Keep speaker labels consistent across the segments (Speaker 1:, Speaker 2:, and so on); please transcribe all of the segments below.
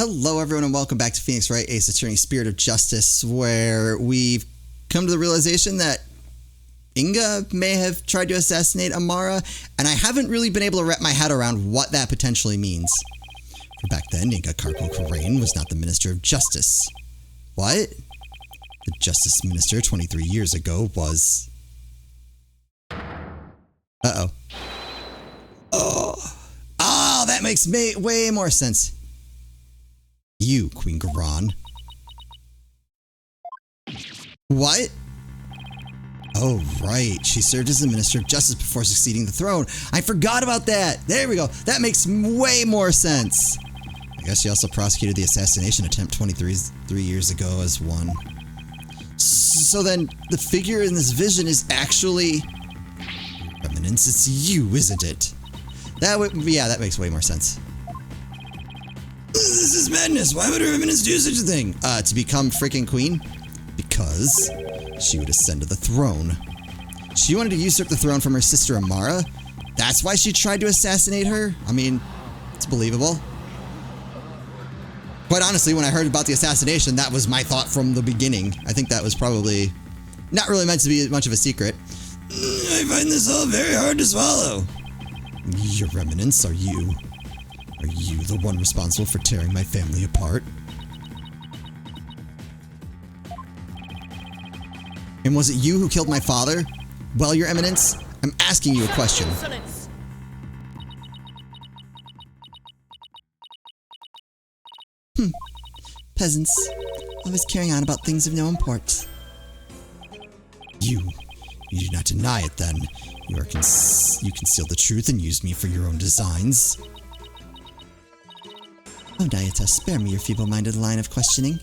Speaker 1: Hello, everyone, and welcome back to Phoenix Wright Ace Attorney, Spirit of Justice, where we've come to the realization that Inga may have tried to assassinate Amara, and I haven't really been able to wrap my head around what that potentially means. For back then, Inga Karko-Karain was not the Minister of Justice. What? The Justice Minister 23 years ago was... Uh-oh. Oh, that makes way more sense. You, Queen Garan. What? Oh, right. She served as the Minister of Justice before succeeding the throne. I forgot about that. There we go. That makes way more sense. I guess she also prosecuted the assassination attempt 23 years ago as one. So then, the figure in this vision is actually... Remnants, it's you, isn't it? Yeah, that makes way more sense. This is madness. Why would Remnants do such a thing? To become freaking queen? Because she would ascend to the throne. She wanted to usurp the throne from her sister Amara? That's why she tried to assassinate her? I mean, it's believable. Quite honestly, when I heard about the assassination, that was my thought from the beginning. I think that was probably not really meant to be much of a secret. I find this all very hard to swallow. Your remnants, are you the one responsible for tearing my family apart? And was it you who killed my father? Well, Your Eminence, I'm asking you a question. Peasants, always carrying on about things of no import. You do not deny it, then. You concealed the truth and used me for your own designs. Oh, Nayata, spare me your feeble-minded line of questioning.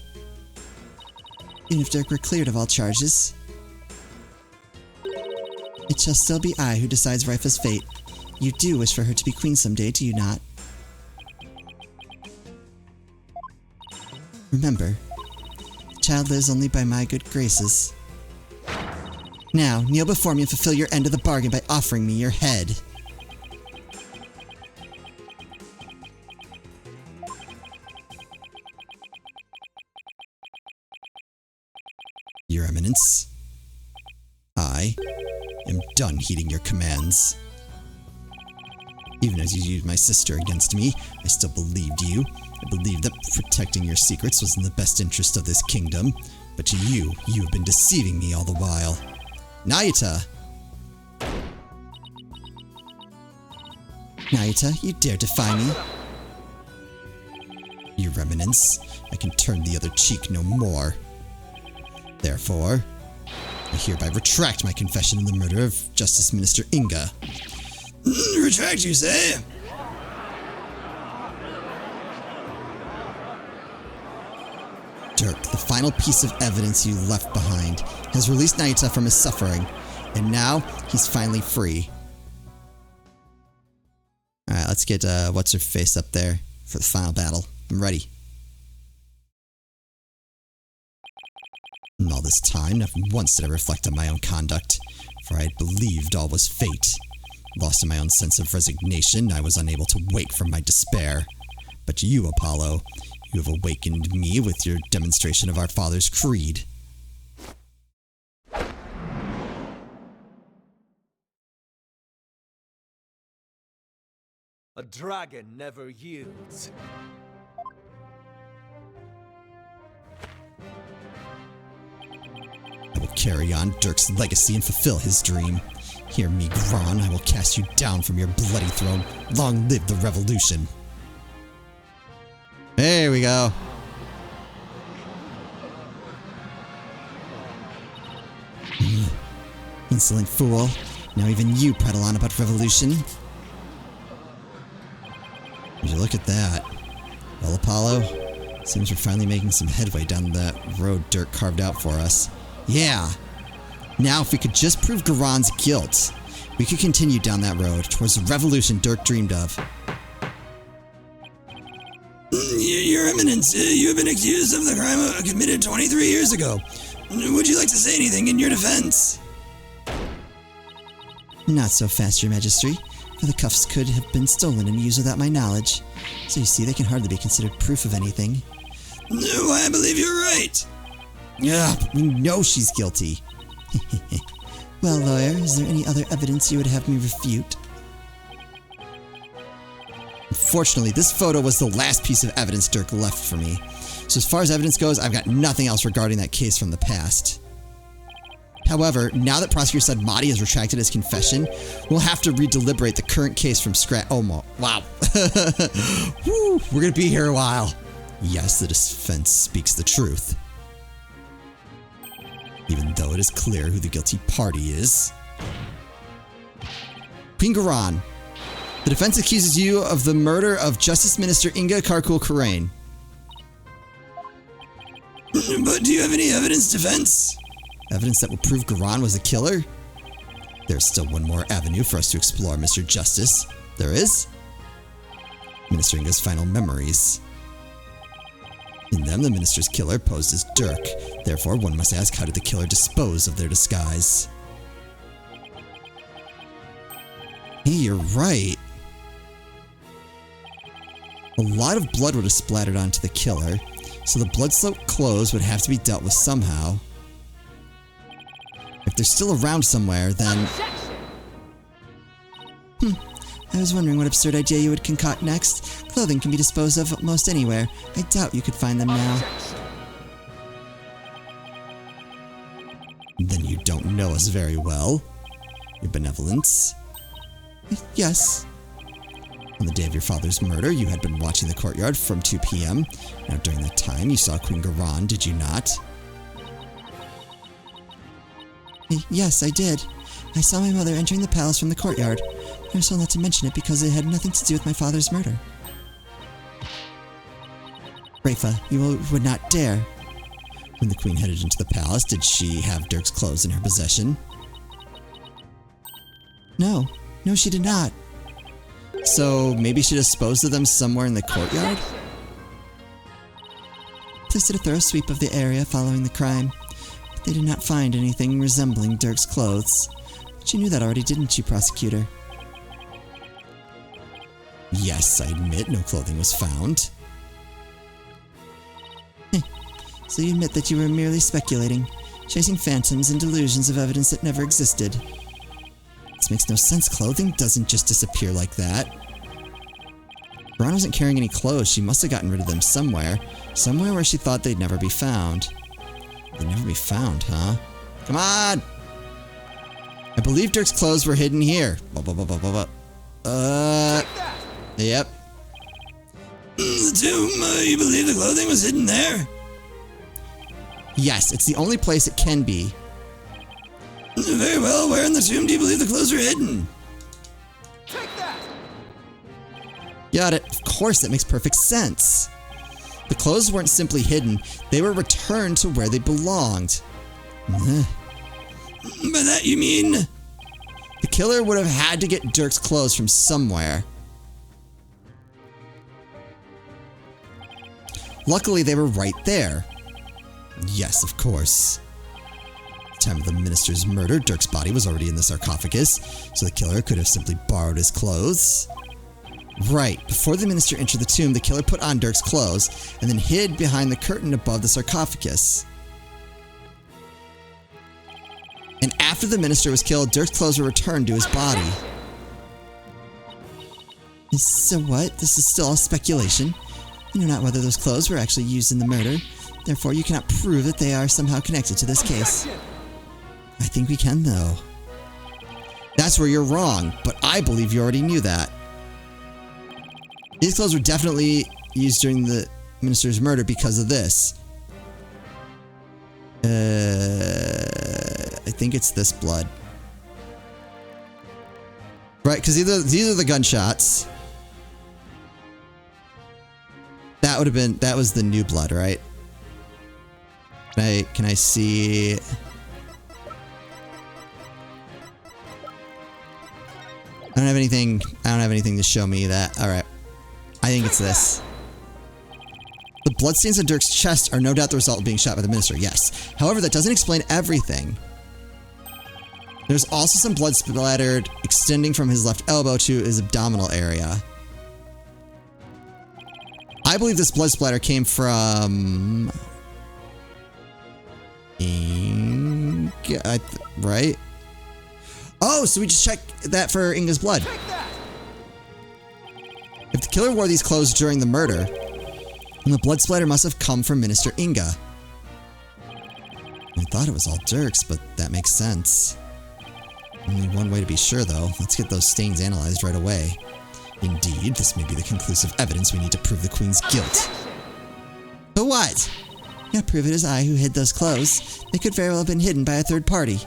Speaker 1: Even if Dirk were cleared of all charges, it shall still be I who decides Rifa's fate. You do wish for her to be queen someday, do you not? Remember, the child lives only by my good graces. Now, kneel before me and fulfill your end of the bargain by offering me your head. Your Eminence, I am done heeding your commands. Even as you used my sister against me, I still believed you. I believed that protecting your secrets was in the best interest of this kingdom. But to you have been deceiving me all the while. Nayata! Nayata, you dare defy me? Your remnants, I can turn the other cheek no more. Therefore, I hereby retract my confession in the murder of Justice Minister Inga. Retract, you say? Dirk, the final piece of evidence you left behind, has released Nayata from his suffering, and now he's finally free. Alright, let's get what's-her-face up there for the final battle. I'm ready. And all this time, not once did I reflect on my own conduct, for I had believed all was fate. Lost in my own sense of resignation, I was unable to wake from my despair. But you, Apollo, you have awakened me with your demonstration of our father's creed.
Speaker 2: A dragon never yields.
Speaker 1: I will carry on Dirk's legacy and fulfill his dream. Hear me, Gron, I will cast you down from your bloody throne. Long live the revolution. There we go. Insolent fool. Now even you prattle on about revolution. Would you look at that? Well, Apollo, seems we're finally making some headway down that road Dirk carved out for us. Yeah. Now if we could just prove Garon's guilt, we could continue down that road towards the revolution Dirk dreamed of. Your Eminence, you have been accused of the crime committed 23 years ago. Would you like to say anything in your defense? Not so fast, Your Majesty, for the cuffs could have been stolen and used without my knowledge. So you see, they can hardly be considered proof of anything. No, I believe you're right. Yeah, but we know she's guilty. Well, lawyer, is there any other evidence you would have me refute? Unfortunately, this photo was the last piece of evidence Dirk left for me. So as far as evidence goes, I've got nothing else regarding that case from the past. However, now that prosecutor said Mahdi has retracted his confession, we'll have to redeliberate the current case from scratch. Oh, wow. Woo, we're going to be here a while. Yes, the defense speaks the truth. Even though it is clear who the guilty party is. Queen Garan, the defense accuses you of the murder of Justice Minister Inga Karkul Karain. But do you have any evidence, defense? Evidence that will prove Garan was the killer? There's still one more avenue for us to explore, Mr. Justice. There is? Minister Inga's final memories. In them, the minister's killer posed as Dirk. Therefore, one must ask, how did the killer dispose of their disguise? Hey, you're right. A lot of blood would have splattered onto the killer, so the blood-soaked clothes would have to be dealt with somehow. If they're still around somewhere, then... I was wondering what absurd idea you would concoct next. Clothing can be disposed of most anywhere. I doubt you could find them now. Then you don't know us very well. Your benevolence. Yes. On the day of your father's murder, you had been watching the courtyard from 2 p.m. Now, during that time, you saw Queen Garan, did you not? Yes, I did. I saw my mother entering the palace from the courtyard. I was told not to mention it because it had nothing to do with my father's murder. Rafa, you would not dare. When the queen headed into the palace, did she have Dirk's clothes in her possession? No, she did not. So maybe she disposed of them somewhere in the courtyard? Police did a thorough sweep of the area following the crime. But they did not find anything resembling Dirk's clothes. But you knew that already, didn't you, prosecutor? Yes, I admit no clothing was found. So you admit that you were merely speculating, chasing phantoms and delusions of evidence that never existed. This makes no sense. Clothing doesn't just disappear like that. Garan wasn't carrying any clothes. She must have gotten rid of them somewhere. Somewhere where she thought they'd never be found. They'd never be found, huh? Come on! I believe Dirk's clothes were hidden here. Yep. The tomb, you believe the clothing was hidden there? Yes, it's the only place it can be. Very well, where in the tomb do you believe the clothes were hidden?
Speaker 2: Take that!
Speaker 1: Got it. Of course, that makes perfect sense. The clothes weren't simply hidden, they were returned to where they belonged. By that you mean? The killer would have had to get Dirk's clothes from somewhere. Luckily, they were right there. Yes, of course. At the time of the minister's murder, Dirk's body was already in the sarcophagus, so the killer could have simply borrowed his clothes. Right, before the minister entered the tomb, the killer put on Dirk's clothes and then hid behind the curtain above the sarcophagus. And after the minister was killed, Dirk's clothes were returned to his body. So what? This is still all speculation. You know not whether those clothes were actually used in the murder. Therefore, you cannot prove that they are somehow connected to this case. I think we can, though. That's where you're wrong, but I believe you already knew that. These clothes were definitely used during the minister's murder because of this. I think it's this blood. Right, because these are the gunshots. That would have been, that was the new blood, right? Can I see? I don't have anything to show me that. Alright. I think it's this. The bloodstains on Dirk's chest are no doubt the result of being shot by the minister, yes. However, that doesn't explain everything. There's also some blood splattered extending from his left elbow to his abdominal area. I believe this blood splatter came from... Inga, right? Oh, so we just check that for Inga's blood. If the killer wore these clothes during the murder, then the blood splatter must have come from Minister Inga. I thought it was all Dirk's, but that makes sense. Only one way to be sure, though. Let's get those stains analyzed right away. Indeed, this may be the conclusive evidence we need to prove the Queen's guilt. But what? Yeah, prove it is I who hid those clothes. They could very well have been hidden by a third party.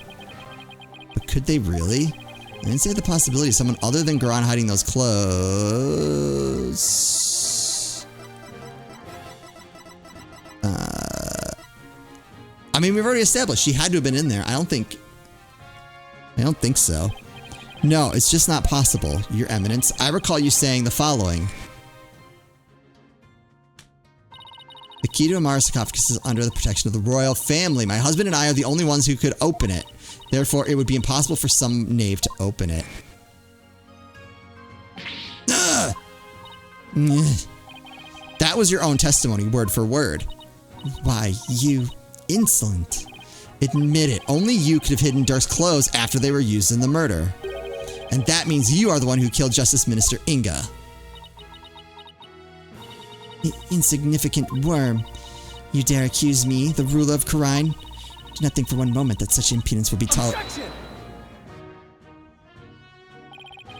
Speaker 1: But could they really? I didn't say the possibility of someone other than Garan hiding those clothes. I mean, we've already established she had to have been in there. I don't think so. No, it's just not possible, Your Eminence. I recall you saying the following. The key to Amara's sarcophagus is under the protection of the royal family. My husband and I are the only ones who could open it. Therefore, it would be impossible for some knave to open it. Ugh! That was your own testimony, word for word. Why, you insolent. Admit it, only you could have hidden Dirk's clothes after they were used in the murder. And that means you are the one who killed Justice Minister Inga. Insignificant worm. You dare accuse me, the ruler of Khura'in? Do not think for one moment that such impudence will be tolerated.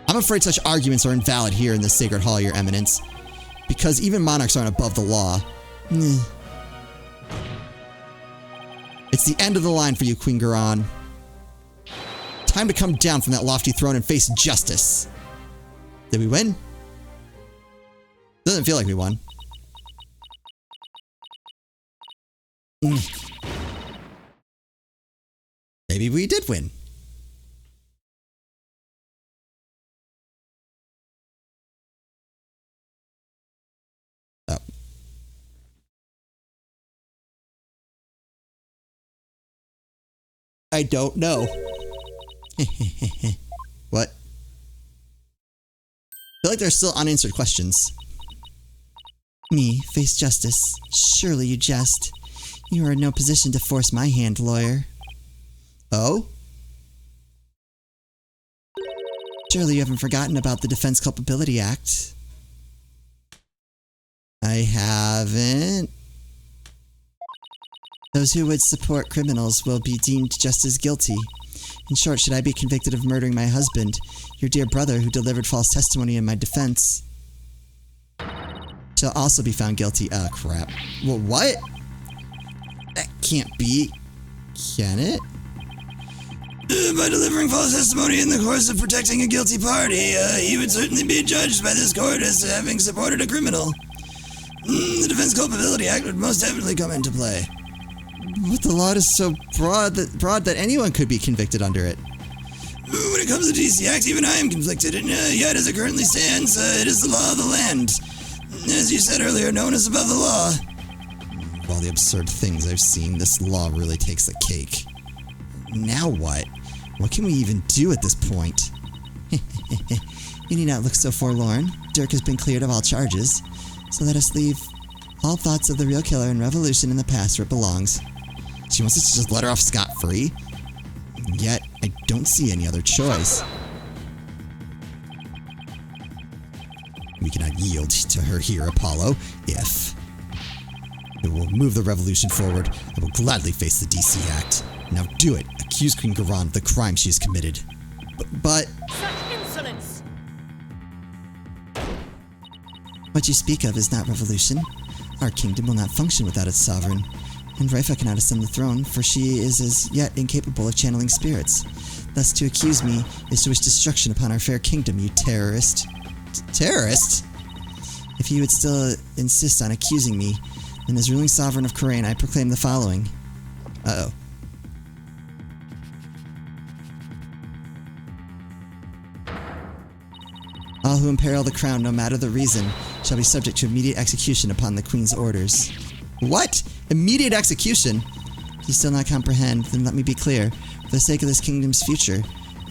Speaker 1: I'm afraid such arguments are invalid here in this sacred hall, Your Eminence. Because even monarchs aren't above the law. It's the end of the line for you, Queen Garan. Time to come down from that lofty throne and face justice. Did we win? Doesn't feel like we won. Maybe we did win. Oh. I don't know. What? I feel like there's still unanswered questions. Me, face justice. Surely you jest. You are in no position to force my hand, lawyer. Oh? Surely you haven't forgotten about the Defense Culpability Act. I haven't. Those who would support criminals will be deemed just as guilty. In short, should I be convicted of murdering my husband, your dear brother who delivered false testimony in my defense, shall also be found guilty. Oh, crap. Well, what? That can't be. Can it? By delivering false testimony in the course of protecting a guilty party, he would certainly be judged by this court as having supported a criminal. The Defense Culpability Act would most definitely come into play. But the law is so broad that anyone could be convicted under it. When it comes to the DC Act, even I am conflicted, and yet as it currently stands, it is the law of the land. As you said earlier, no one is above the law. Of all the absurd things I've seen, this law really takes the cake. Now what? What can we even do at this point? You need not look so forlorn. Dirk has been cleared of all charges, so let us leave all thoughts of the real killer and revolution in the past where it belongs. She wants us to just let her off scot-free? Yet, I don't see any other choice. We cannot yield to her here, Apollo. If it will move the revolution forward, I will gladly face the DC Act. Now do it. Accuse Queen Garan of the crime she has committed. But...
Speaker 3: Such insolence!
Speaker 1: What you speak of is not revolution. Our kingdom will not function without its sovereign. And Raifa cannot ascend the throne, for she is as yet incapable of channeling spirits. Thus to accuse me is to wish destruction upon our fair kingdom, you terrorist. Terrorist? If you would still insist on accusing me, then as ruling sovereign of Khura'in, I proclaim the following. Uh-oh. All who imperil the crown, no matter the reason, shall be subject to immediate execution upon the Queen's orders. What? Immediate execution? If you still not comprehend, then let me be clear. For the sake of this kingdom's future,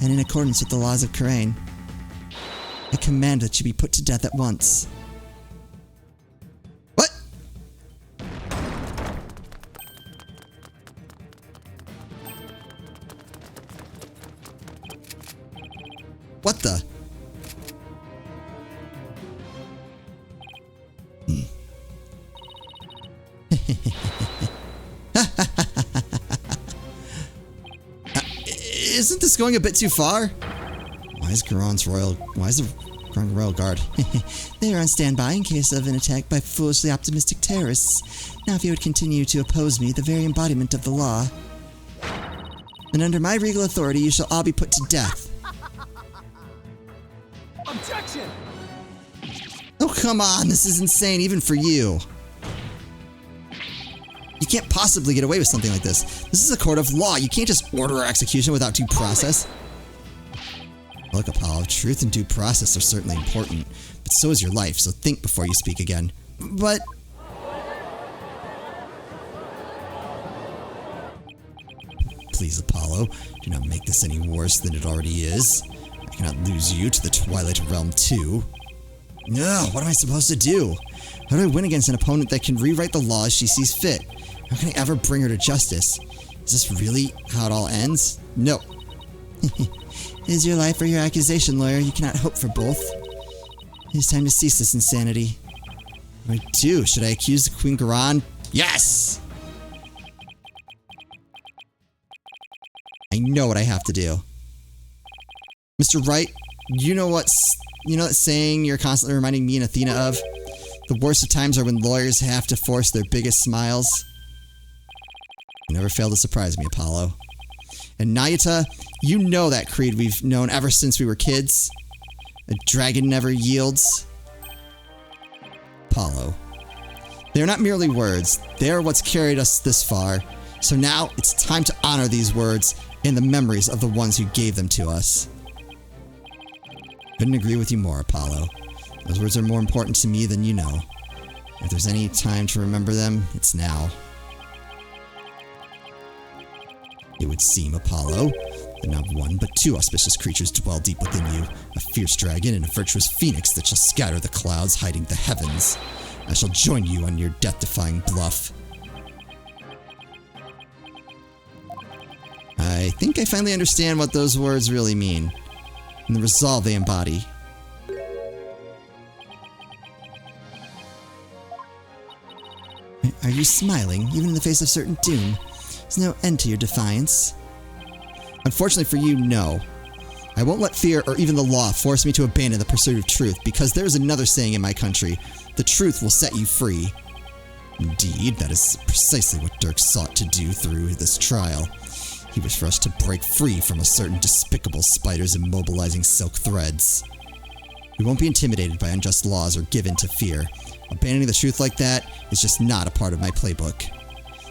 Speaker 1: and in accordance with the laws of Khura'in, I command that you be put to death at once. What the? Isn't this going a bit too far? Why is the Garand Royal Guard? They are on standby in case of an attack by foolishly optimistic terrorists. Now if you would continue to oppose me, the very embodiment of the law, then under my regal authority you shall all be put to death.
Speaker 2: Objection!
Speaker 1: Oh, come on, this is insane, even for you. You can't possibly get away with something like this. This is a court of law. You can't just order our execution without due process. Look, Apollo, truth and due process are certainly important, but so is your life, so think before you speak again. But... Please, Apollo, do not make this any worse than it already is. I cannot lose you to the Twilight Realm too. No, what am I supposed to do? How do I win against an opponent that can rewrite the law as she sees fit? How can I ever bring her to justice? Is this really how it all ends? No. It is your life or your accusation, lawyer. You cannot hope for both. It is time to cease this insanity. What do I do? Should I accuse the Queen Garand? Yes! I know what I have to do. Mr. Wright, you know that saying you're constantly reminding me and Athena of? The worst of times are when lawyers have to force their biggest smiles. You never fail to surprise me, Apollo. And Nayata, you know that creed we've known ever since we were kids. A dragon never yields. Apollo. They are not merely words. They are what's carried us this far. So now, it's time to honor these words and the memories of the ones who gave them to us. Couldn't agree with you more, Apollo. Those words are more important to me than you know. If there's any time to remember them, it's now. It would seem, Apollo, that not one but two auspicious creatures dwell deep within you, a fierce dragon and a virtuous phoenix that shall scatter the clouds hiding the heavens. I shall join you on your death-defying bluff. I think I finally understand what those words really mean, and the resolve they embody. Are you smiling, even in the face of certain doom? There's no end to your defiance. Unfortunately for you, no. I won't let fear or even the law force me to abandon the pursuit of truth, because there is another saying in my country, the truth will set you free. Indeed, that is precisely what Dirk sought to do through this trial. He wished for us to break free from a certain despicable spider's immobilizing silk threads. We won't be intimidated by unjust laws or give in to fear. Abandoning the truth like that is just not a part of my playbook.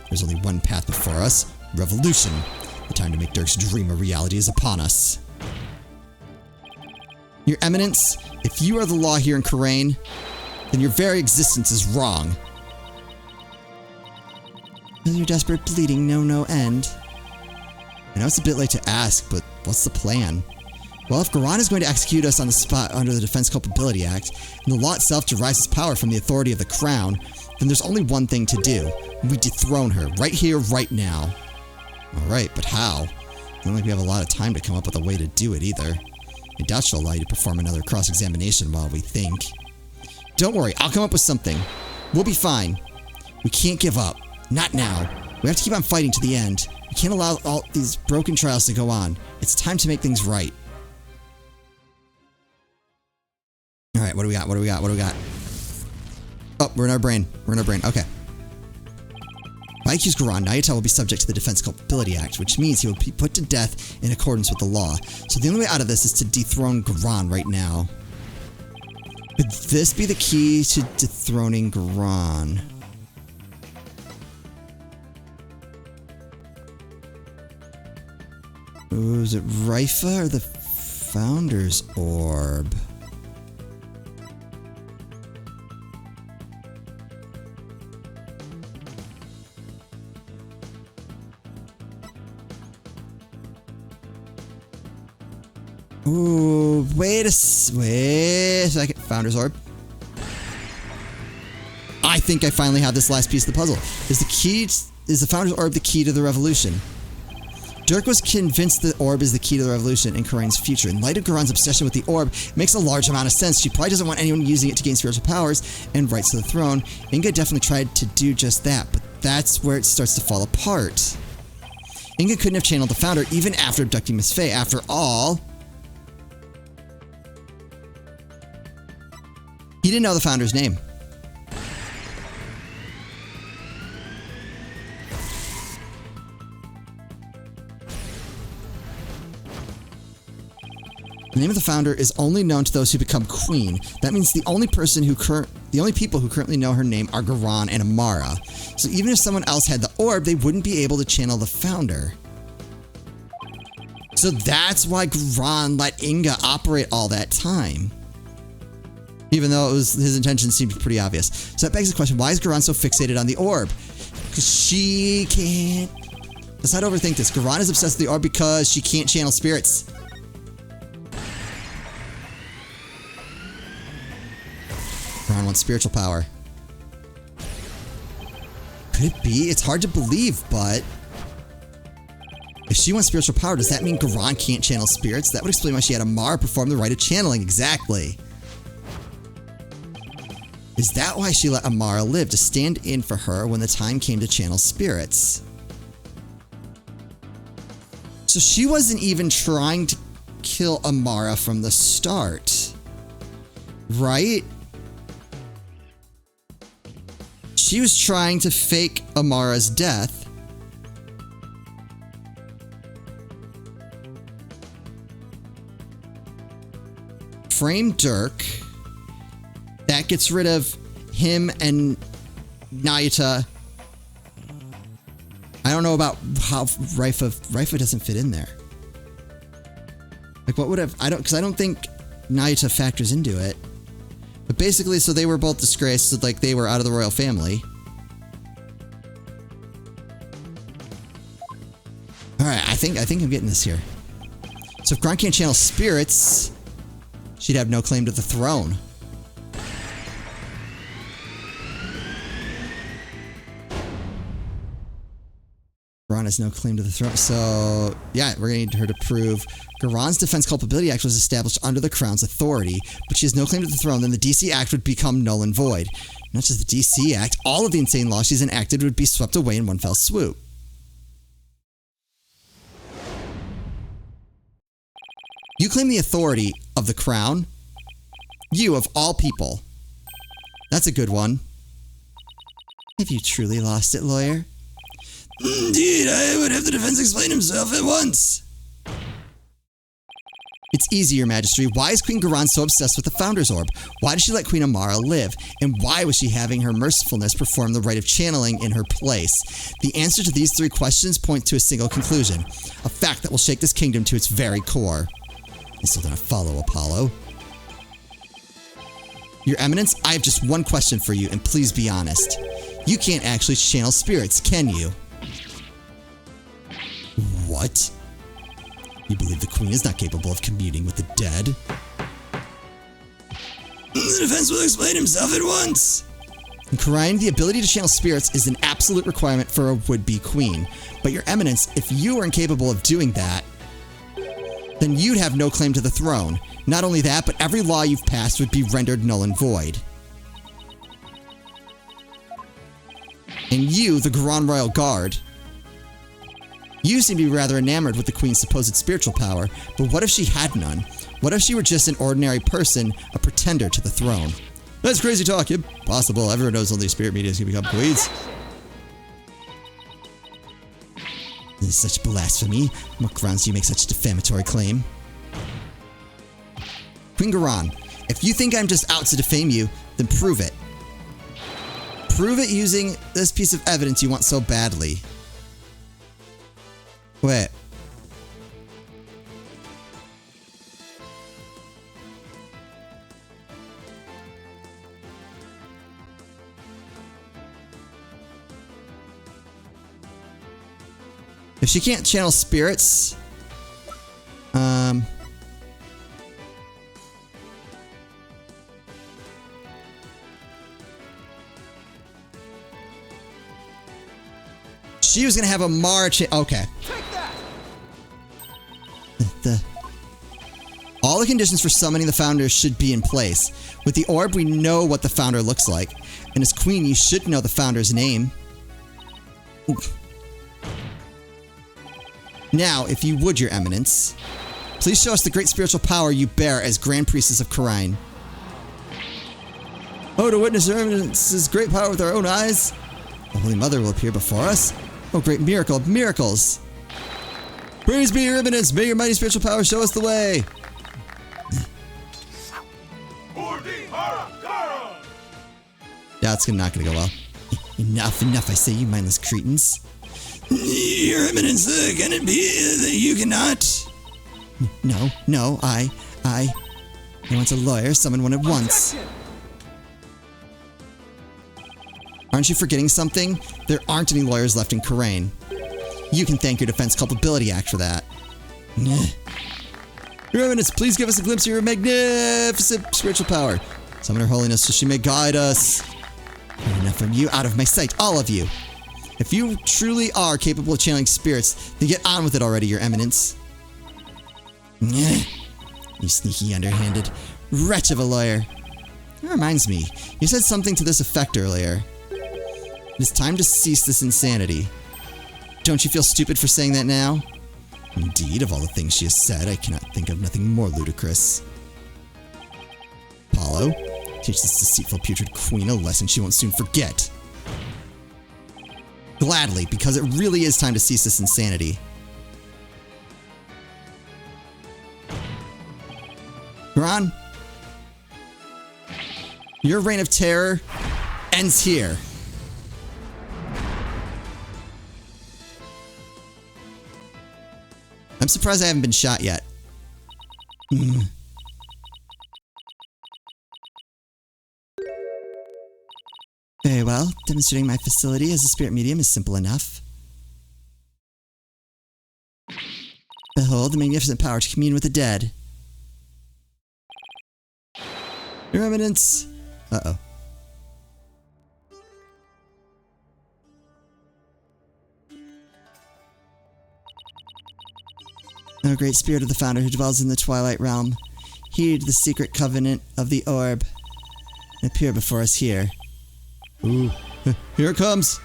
Speaker 1: There's only one path before us, revolution. The time to make Dirk's dream a reality is upon us. Your Eminence, if you are the law here in Khura'in, then your very existence is wrong. With your desperate pleading know no end. I know it's a bit late to ask, but what's the plan? Well, if Garand is going to execute us on the spot under the Defense Culpability Act, and the law itself derives its power from the authority of the Crown, then there's only one thing to do. We dethrone her, right here, right now. Alright, but how? I don't think we have a lot of time to come up with a way to do it either. I doubt she'll allow you to perform another cross-examination while we think. Don't worry, I'll come up with something. We'll be fine. We can't give up. Not now. We have to keep on fighting to the end. We can't allow all these broken trials to go on. It's time to make things right. Alright, what do we got? What do we got? What do we got? Oh, we're in our brain. We're in our brain. Okay. If I accuse Garand, Nayata will be subject to the Defense Culpability Act, which means he will be put to death in accordance with the law. So the only way out of this is to dethrone Garand right now. Could this be the key to dethroning Garand? Ooh, is it Rifa or the Founder's Orb? Ooh, wait a second. Founder's Orb. I think I finally have this last piece of the puzzle. Is the Founder's Orb the key to the revolution? Dirk was convinced the orb is the key to the revolution in Karain's future. In light of Garon's obsession with the orb, it makes a large amount of sense. She probably doesn't want anyone using it to gain spiritual powers and rights to the throne. Inga definitely tried to do just that, but that's where it starts to fall apart. Inga couldn't have channeled the founder even after abducting Miss Faye. After all, he didn't know the founder's name. The name of the founder is only known to those who become queen. That means the only people who currently know her name are Garon and Amara. So even if someone else had the orb, they wouldn't be able to channel the founder. So that's why Garon let Inga operate all that time. Even though his intention seemed pretty obvious. So that begs the question, why is Garon so fixated on the orb? Because she can't... Let's not overthink this. Garon is obsessed with the orb because she can't channel spirits. Garon wants spiritual power. Could it be? It's hard to believe, but... If she wants spiritual power, does that mean Garon can't channel spirits? That would explain why she had Amara perform the rite of channeling. Exactly. Is that why she let Amara live? To stand in for her when the time came to channel spirits? So she wasn't even trying to kill Amara from the start. Right? She was trying to fake Amara's death. Frame Dirk. That gets rid of him and Nayuta. I don't know about how Raifa doesn't fit in there. Like, what would have... because I don't think Nayuta factors into it. But basically, so they were both disgraced, so like they were out of the royal family. Alright, I think I'm getting this here. So if Garon can't channel spirits, she'd have no claim to the throne. Garon has no claim to the throne. So, yeah, we're going to need her to prove Garon's Defense Culpability Act was established under the Crown's authority, but she has no claim to the throne, then the DC Act would become null and void. Not just the DC Act, all of the insane laws she's enacted would be swept away in one fell swoop. You claim the authority of the Crown? You, of all people. That's a good one. Have you truly lost it, lawyer? Indeed, I would have the defense explain himself at once. It's easy, Your Majesty. Why is Queen Garon so obsessed with the Founder's Orb? Why did she let Queen Amara live? And why was she having her mercifulness perform the rite of channeling in her place? The answer to these three questions point to a single conclusion. A fact that will shake this kingdom to its very core. I'm still gonna follow, Apollo. Your Eminence, I have just one question for you, and please be honest. You can't actually channel spirits, can you? What? You believe the Queen is not capable of communing with the dead? The defense will explain himself at once. In Karain, the ability to channel spirits is an absolute requirement for a would-be queen. But Your Eminence, if you were incapable of doing that, then you'd have no claim to the throne. Not only that, but every law you've passed would be rendered null and void. And you, the Garon Royal Guard, you seem to be rather enamored with the Queen's supposed spiritual power, but what if she had none? What if she were just an ordinary person, a pretender to the throne? That's crazy talk. Impossible. Everyone knows only spirit mediums can become queens. This is such blasphemy. What grounds do you make such a defamatory claim? Queen Garon, if you think I'm just out to defame you, then prove it. Prove it using this piece of evidence you want so badly. Wait. If she can't channel spirits, she was gonna have a march. Okay.
Speaker 2: Take that.
Speaker 1: All the conditions for summoning the founder should be in place. With the orb, we know what the founder looks like. And as queen, you should know the founder's name. Now, if you would, your eminence, please show us the great spiritual power you bear as Grand Priestess of Khura'in. Oh, to witness your eminence's great power with our own eyes. The Holy Mother will appear before us. Oh, great miracle of miracles. Praise be your eminence. May your mighty spiritual power show us the way. Yeah, it's not gonna go well. Enough, I say, you mindless cretins. Your eminence, can it be that you cannot? No, I want a lawyer, summon one at once. Aren't you forgetting something? There aren't any lawyers left in Khura'in. You can thank your Defense Culpability Act for that. Your eminence, please give us a glimpse of your magnificent spiritual power. Summon her holiness so she may guide us. Enough from you, out of my sight, all of you. If you truly are capable of channeling spirits, then get on with it already, your eminence. You sneaky, underhanded wretch of a lawyer. That reminds me, you said something to this effect earlier. It is time to cease this insanity. Don't you feel stupid for saying that now? Indeed, of all the things she has said, I cannot think of nothing more ludicrous. Apollo, teach this deceitful, putrid queen a lesson she won't soon forget. Gladly, because it really is time to cease this insanity. Quran, your reign of terror ends here. I'm surprised I haven't been shot yet. Very well. Demonstrating my facility as a spirit medium is simple enough. Behold the magnificent power to commune with the dead. Your eminence. Uh-oh. O great spirit of the founder who dwells in the twilight realm, heed the secret covenant of the orb and appear before us here. Ooh, here it comes.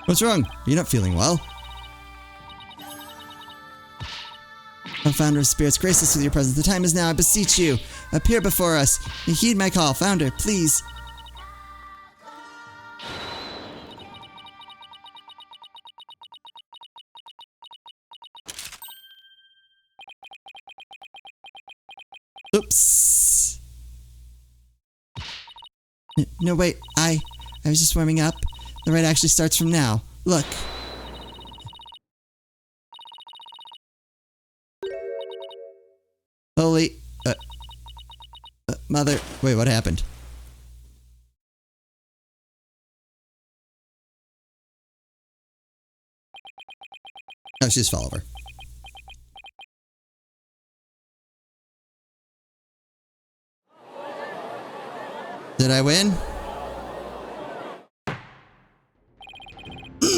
Speaker 1: What's wrong? Are you not feeling well? O founder of spirits, grace us with your presence. The time is now, I beseech you. Appear before us and heed my call. Founder, please. Oops. No, wait. I was just warming up. The rite actually starts from now. Look. Holy... Mother... Wait, what happened? Oh, she just fell over. Did I win?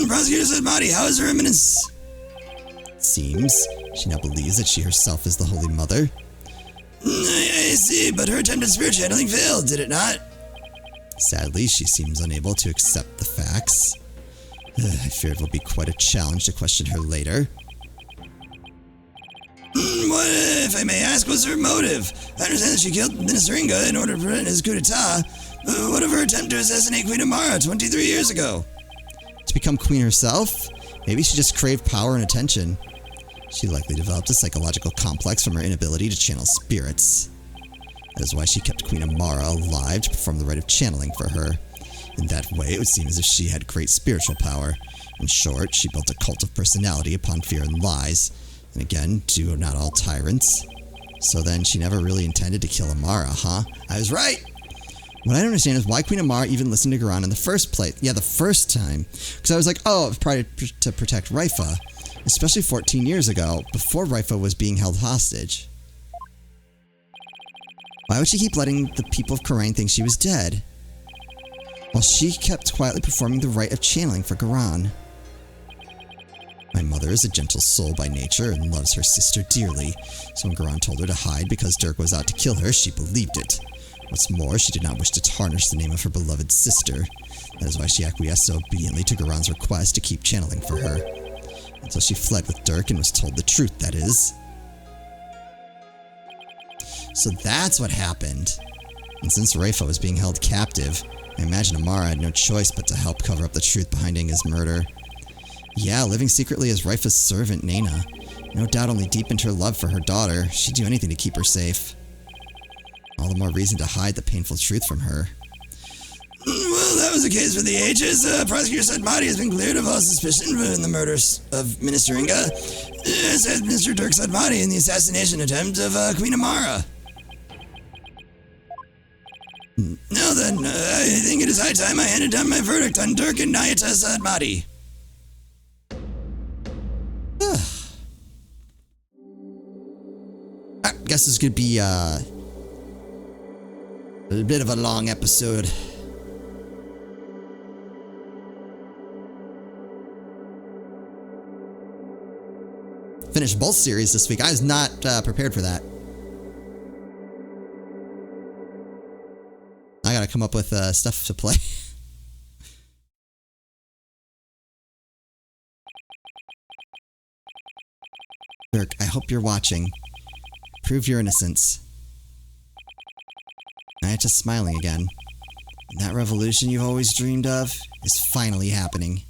Speaker 1: Prosecutor said, Marty, how is her eminence? Seems she now believes that she herself is the Holy Mother. I see, but her attempt at spirit channeling failed, did it not? Sadly, she seems unable to accept the facts. I fear it will be quite a challenge to question her later. What, if I may ask, was her motive? I understand that she killed Minister Inga in order to prevent his coup d'etat. What of her attempt to assassinate Queen Amara 23 years ago? To become queen herself? Maybe she just craved power and attention. She likely developed a psychological complex from her inability to channel spirits. That is why she kept Queen Amara alive to perform the rite of channeling for her. In that way, it would seem as if she had great spiritual power. In short, she built a cult of personality upon fear and lies. And again, two are not all tyrants. So then, she never really intended to kill Amara, huh? I was right! What I don't understand is why Queen Amara even listened to Garan in the first place. Yeah, the first time. Because I was like, oh, it's probably to protect Raifa. Especially 14 years ago, before Raifa was being held hostage. Why would she keep letting the people of Khura'in think she was dead? While she kept quietly performing the rite of channeling for Garan. My mother is a gentle soul by nature and loves her sister dearly, so when Garan told her to hide because Dirk was out to kill her, she believed it. What's more, she did not wish to tarnish the name of her beloved sister. That is why she acquiesced so obediently to Garan's request to keep channeling for her. Until she fled with Dirk and was told the truth, that is. So that's what happened. And since Raifa was being held captive, I imagine Amara had no choice but to help cover up the truth behind Inga's murder. Yeah, living secretly as Raifa's servant, Nena. No doubt only deepened her love for her daughter. She'd do anything to keep her safe. All the more reason to hide the painful truth from her. Well, that was the case for the ages. Prosecutor Sadmati has been cleared of all suspicion in the murders of Minister Inga. Said Mr. Dirk Sadmati in the assassination attempt of Queen Amara. Now then, I think it is high time I handed down my verdict on Dirk and Nayata Sadmati. I guess this is going to be a bit of a long episode. Finished both series this week. I was not prepared for that. I gotta come up with stuff to play. Dirk, I hope you're watching. Prove your innocence. Nayata's smiling again. And that revolution you've always dreamed of is finally happening.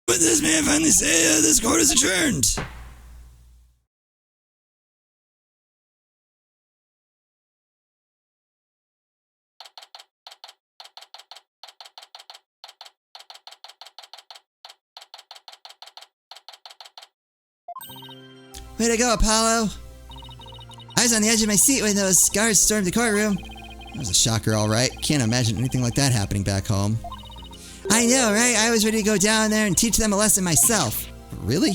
Speaker 1: With this, may I finally say this court is adjourned. Way to go, Apollo! I was on the edge of my seat when those guards stormed the courtroom. That was a shocker, alright. Can't imagine anything like that happening back home. I know, right? I was ready to go down there and teach them a lesson myself. Really?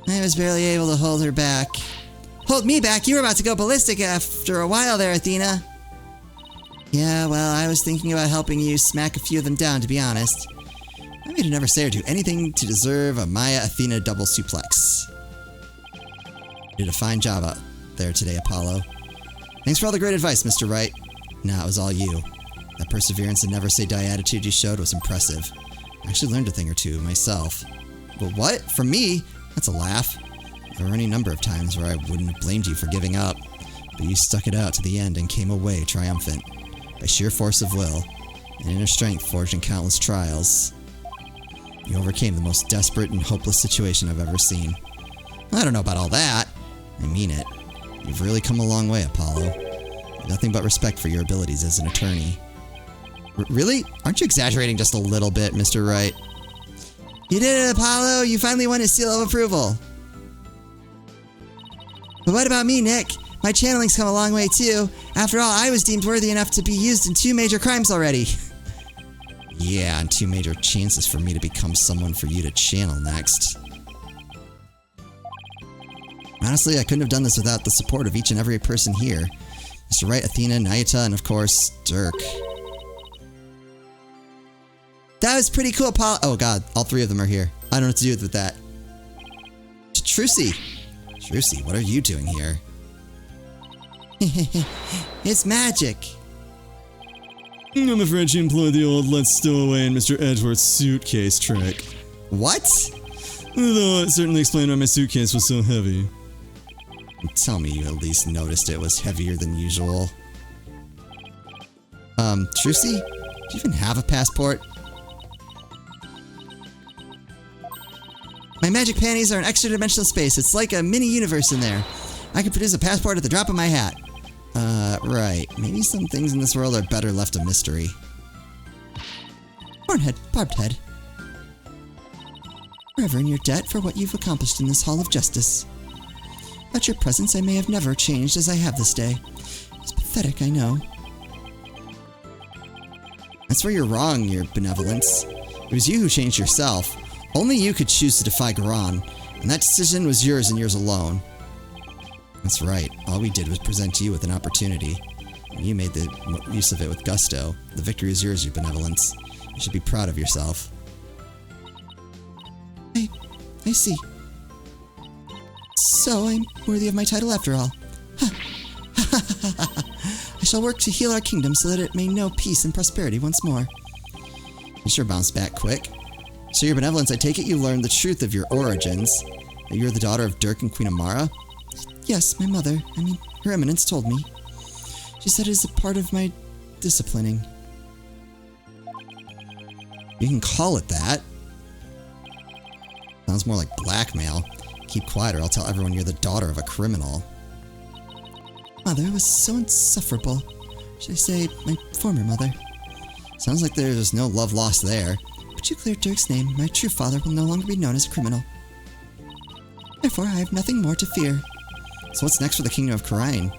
Speaker 1: I was barely able to hold her back. Hold me back? You were about to go ballistic after a while there, Athena. Yeah, well, I was thinking about helping you smack a few of them down, to be honest. I made her never say or do anything to deserve a Maya-Athena double suplex. You did a fine job out there today, Apollo. Thanks for all the great advice, Mr. Wright. Nah, it was all you. That perseverance and never-say-die attitude you showed was impressive. I actually learned a thing or two myself. But what? From me? That's a laugh. There were any number of times where I wouldn't have blamed you for giving up, but you stuck it out to the end and came away triumphant. By sheer force of will, and inner strength forged in countless trials. You overcame the most desperate and hopeless situation I've ever seen. I don't know about all that. I mean it. You've really come a long way, Apollo. I have nothing but respect for your abilities as an attorney. Really? Aren't you exaggerating just a little bit, Mr. Wright? You did it, Apollo! You finally won his seal of approval! But what about me, Nick? My channeling's come a long way, too. After all, I was deemed worthy enough to be used in 2 major crimes already. Yeah, and 2 major chances for me to become someone for you to channel next. Honestly, I couldn't have done this without the support of each and every person here. Mr. Wright, Athena, Nayata, and of course, Dirk. That was pretty cool, Paul. Oh god, all 3 of them are here. I don't know what to do with that. Trucy! Trucy, what are you doing here? It's magic!
Speaker 3: I'm afraid she employed the old let's stow away in Mr. Edgeworth's suitcase trick.
Speaker 1: What?
Speaker 3: Though it certainly explained why my suitcase was so heavy.
Speaker 1: Tell me you at least noticed it was heavier than usual. Trucy? Do you even have a passport? My magic panties are an extra-dimensional space. It's like a mini-universe in there. I can produce a passport at the drop of my hat. Right. Maybe some things in this world are better left a mystery. Hornhead, barbed head. Forever in your debt for what you've accomplished in this Hall of Justice. Without your presence, I may have never changed as I have this day. It's pathetic, I know. That's where you're wrong, your benevolence. It was you who changed yourself. Only you could choose to defy Garan, and that decision was yours and yours alone. That's right. All we did was present you with an opportunity. And you made the use of it with gusto. The victory is yours, your benevolence. You should be proud of yourself. I see. So I'm worthy of my title after all. I shall work to heal our kingdom so that it may know peace and prosperity once more. You sure bounced back quick. So your benevolence, I take it you learned the truth of your origins. That you're the daughter of Dirk and Queen Amara? Yes, my mother. Her Eminence told me. She said it is a part of my disciplining. You can call it that. Sounds more like blackmail. Keep quiet or I'll tell everyone you're the daughter of a criminal. Mother was so insufferable. Should I say, my former mother? Sounds like there's no love lost there. But you clear Dirk's name, my true father will no longer be known as a criminal. Therefore, I have nothing more to fear. So what's next for the Kingdom of Khura'in?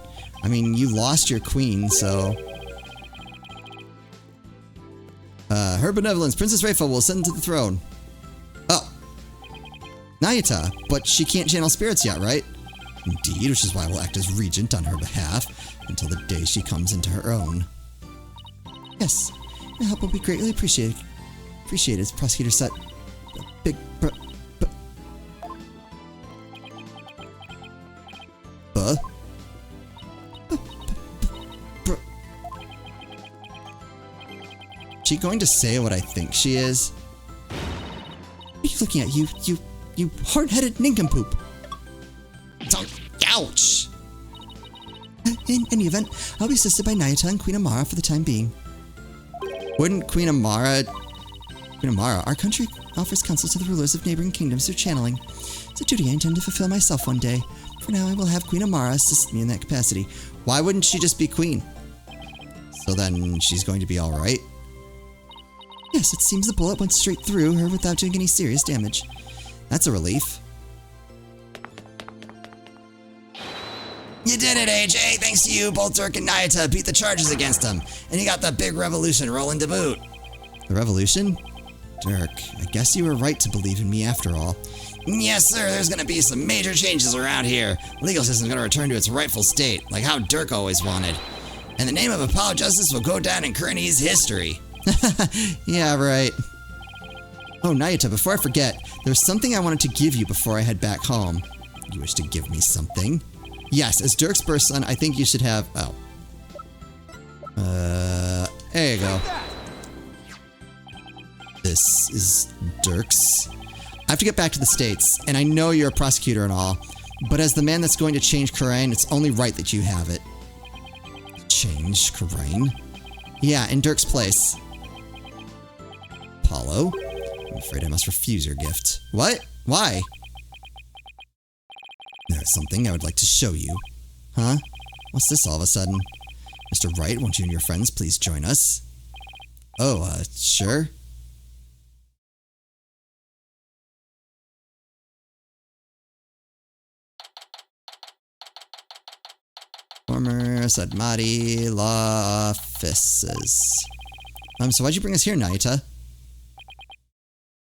Speaker 1: You lost your queen, so... Her benevolence, Princess Rayfa will ascend to the throne. Oh. Nayata, but she can't channel spirits yet, right? Indeed, which is why I will act as regent on her behalf until the day she comes into her own. Yes, your help will be greatly appreciated. Prosecutor Set. Big She going to say what I think she is? What are you looking at, you hard-headed nincompoop? Ouch! In any event, I'll be assisted by Nayata and Queen Amara for the time being. Wouldn't Queen Amara, our country offers counsel to the rulers of neighboring kingdoms through channeling. It's a duty I intend to fulfill myself one day. For now, I will have Queen Amara assist me in that capacity. Why wouldn't she just be queen? So then she's going to be alright? Yes, it seems the bullet went straight through her without doing any serious damage. That's a relief. You did it, AJ! Thanks to you, both Dirk and Nayata beat the charges against him. And you got the big revolution rolling to boot. The revolution? Dirk, I guess you were right to believe in me after all. Yes, sir, there's gonna be some major changes around here. The legal system's gonna return to its rightful state, like how Dirk always wanted. And the name of Apollo Justice will go down in Khura'in's history. Yeah, right. Oh, Nayata, before I forget, there's something I wanted to give you before I head back home. You wish to give me something? Yes, as Dirk's birth son, I think you should have... Oh. There you go. This is Dirk's. I have to get back to the States, and I know you're a prosecutor and all, but as the man that's going to change Khura'in, it's only right that you have it. Change Khura'in? Yeah, in Dirk's place. Apollo? I'm afraid I must refuse your gift. What? Why? There's something I would like to show you. Huh? What's this all of a sudden? Mr. Wright, won't you and your friends please join us? Oh, sure. Former Sadmati law offices. So why'd you bring us here, Nayata?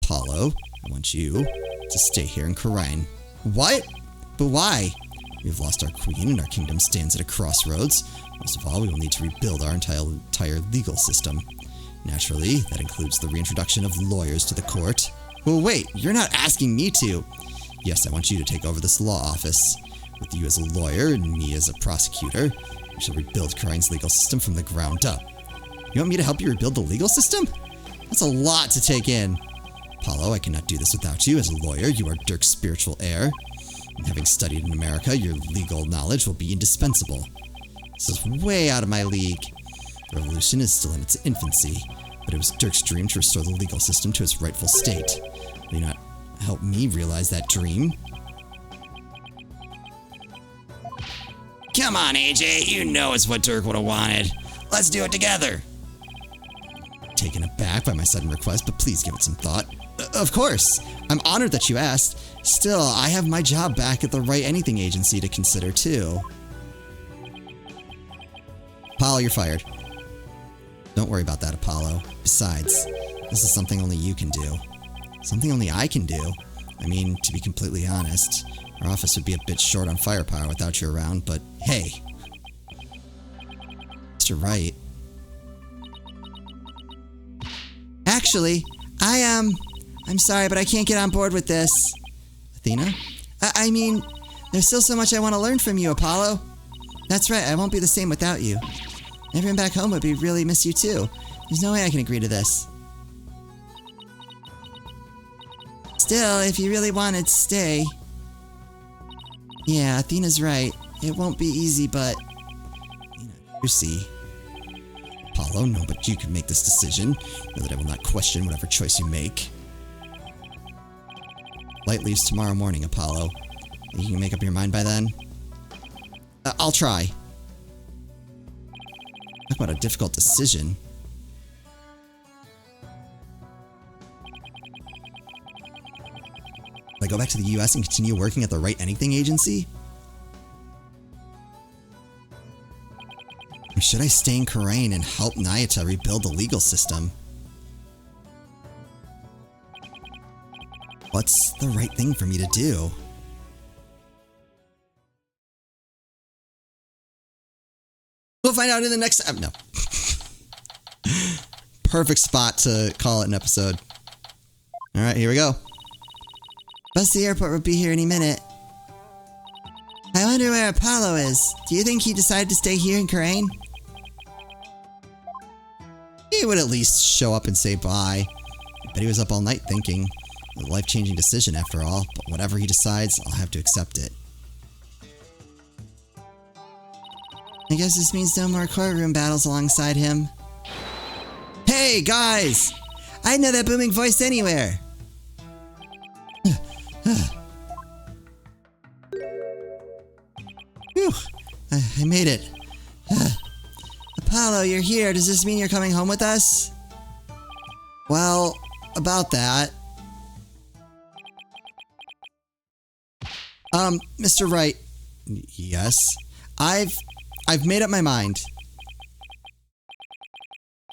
Speaker 1: Apollo, I want you to stay here in Khura'in. What? But why? We've lost our queen and our kingdom stands at a crossroads. Most of all, we will need to rebuild our entire legal system. Naturally, that includes the reintroduction of lawyers to the court. Well, wait, you're not asking me to. Yes, I want you to take over this law office. With you as a lawyer and me as a prosecutor, we shall rebuild Khura'in's legal system from the ground up. You want me to help you rebuild the legal system? That's a lot to take in. Apollo, I cannot do this without you. As a lawyer, you are Dirk's spiritual heir. And having studied in America, your legal knowledge will be indispensable. This is way out of my league. The revolution is still in its infancy, but it was Dirk's dream to restore the legal system to its rightful state. Will you not help me realize that dream? Come on, AJ, you know it's what Dirk would have wanted. Let's do it together. Taken aback by my sudden request, but please give it some thought. Of course. I'm honored that you asked. Still, I have my job back at the Write Anything agency to consider, too. Apollo, you're fired. Don't worry about that, Apollo. Besides, this is something only you can do. Something only I can do. I mean, to be completely honest, our office would be a bit short on firepower without you around, but hey. Mr. Wright. Actually, I'm sorry, but I can't get on board with this. Athena? I mean, there's still so much I want to learn from you, Apollo. That's right, I won't be the same without you. Everyone back home would really miss you too. There's no way I can agree to this. Still, if you really wanted to stay... Yeah, Athena's right. It won't be easy, but... You see. Apollo, no, but you can make this decision. Know that I will not question whatever choice you make. Flight leaves tomorrow morning, Apollo. Think you can make up your mind by then? I'll try. Talk about a difficult decision. Will I go back to the US and continue working at the Write Anything agency? Or should I stay in Khura'in and help Nayata rebuild the legal system? What's the right thing for me to do? We'll find out in the next... no. Perfect spot to call it an episode. Alright, here we go. Bus to the airport will be here any minute. I wonder where Apollo is. Do you think he decided to stay here in Khura'in? He would at least show up and say bye. I bet he was up all night thinking. A life-changing decision after all, but whatever he decides, I'll have to accept it. I guess this means no more courtroom battles alongside him. Hey, guys! I'd know that booming voice anywhere! Phew, I made it. Apollo, you're here. Does this mean you're coming home with us? Well, about that. Mr. Wright. Yes? I've made up my mind.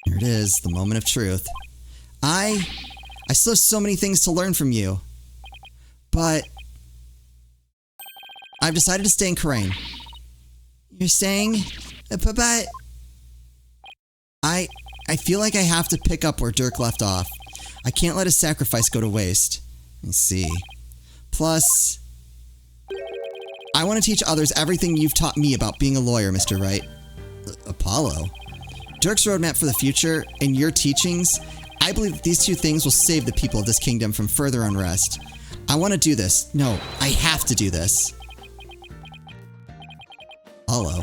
Speaker 1: Here it is, the moment of truth. I still have so many things to learn from you. But I've decided to stay in Khura'in. You're saying? But I feel like I have to pick up where Dirk left off. I can't let his sacrifice go to waste. I see. Plus, I want to teach others everything you've taught me about being a lawyer, Mr. Wright. Apollo? Dirk's roadmap for the future and your teachings, I believe that these two things will save the people of this kingdom from further unrest. I want to do this. No, I have to do this. Apollo.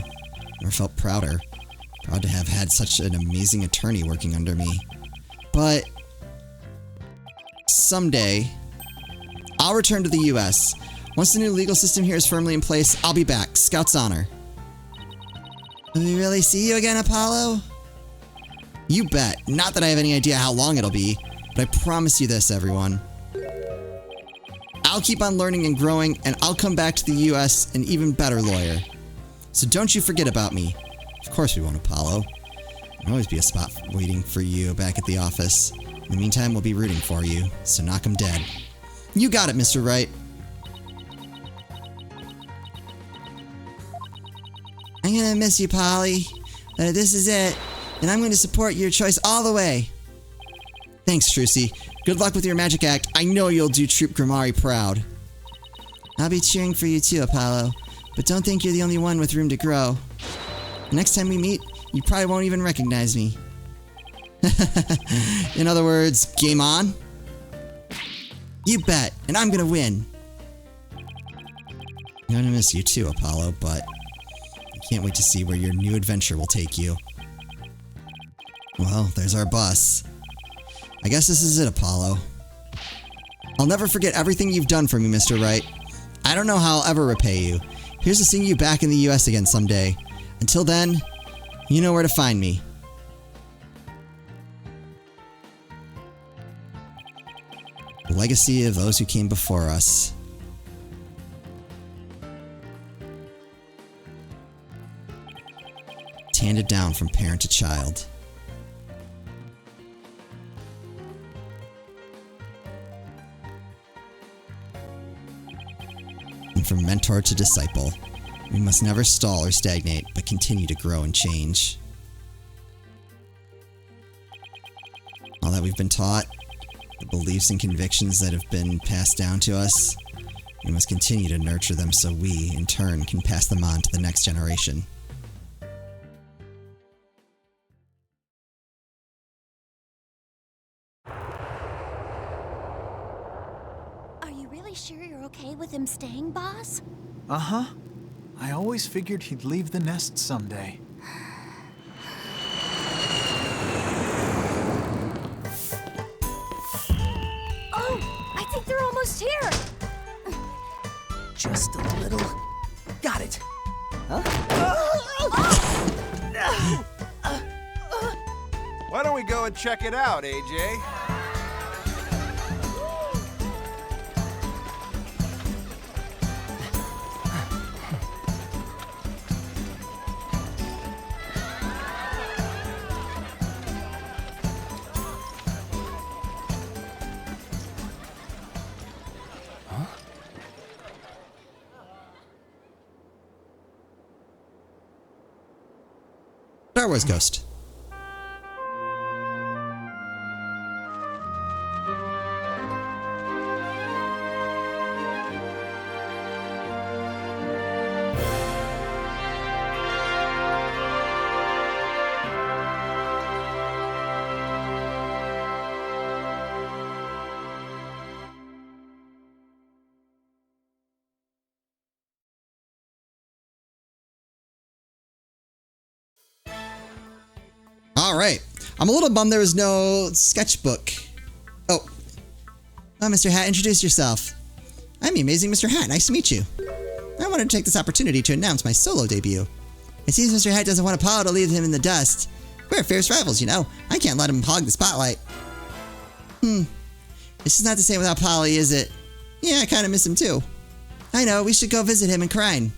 Speaker 1: Never felt prouder. Proud to have had such an amazing attorney working under me. But someday, I'll return to the US. Once the new legal system here is firmly in place, I'll be back. Scout's honor. Will we really see you again, Apollo? You bet. Not that I have any idea how long it'll be, but I promise you this, everyone. I'll keep on learning and growing, and I'll come back to the US an even better lawyer. So don't you forget about me. Of course we won't, Apollo. There'll always be a spot waiting for you back at the office. In the meantime, we'll be rooting for you, so knock 'em dead. You got it, Mr. Wright. I'm gonna miss you, Polly. But this is it, and I'm going to support your choice all the way. Thanks, Trucy. Good luck with your magic act. I know you'll do Troop Grimari proud. I'll be cheering for you too, Apollo. But don't think you're the only one with room to grow. The next time we meet, you probably won't even recognize me. In other words, game on? You bet, and I'm gonna win. I'm gonna miss you too, Apollo, but I can't wait to see where your new adventure will take you. Well, there's our bus. I guess this is it, Apollo. I'll never forget everything you've done for me, Mr. Wright. I don't know how I'll ever repay you. Here's to seeing you back in the US again someday. Until then, you know where to find me. The legacy of those who came before us. It's handed down from parent to child. and from mentor to disciple. We must never stall or stagnate, but continue to grow and change. All that we've been taught, the beliefs and convictions that have been passed down to us, we must continue to nurture them so we, in turn, can pass them on to the next generation.
Speaker 4: Are you really sure you're okay with him staying, boss?
Speaker 2: Uh-huh. I always figured he'd leave the nest someday.
Speaker 4: Oh, I think they're almost here.
Speaker 2: Just a little. Got it.
Speaker 5: Why don't we go and check it out, AJ?
Speaker 1: Star Wars Ghost. Alright. I'm a little bummed there was no sketchbook. Oh, Mr. Hat, introduce yourself. I'm the amazing Mr. Hat. Nice to meet you. I wanted to take this opportunity to announce my solo debut. It seems Mr. Hat doesn't want Apollo to leave him in the dust. We're fierce rivals, you know. I can't let him hog the spotlight. This is not the same without Polly, is it? Yeah, I kind of miss him too. I know, we should go visit him in Crine.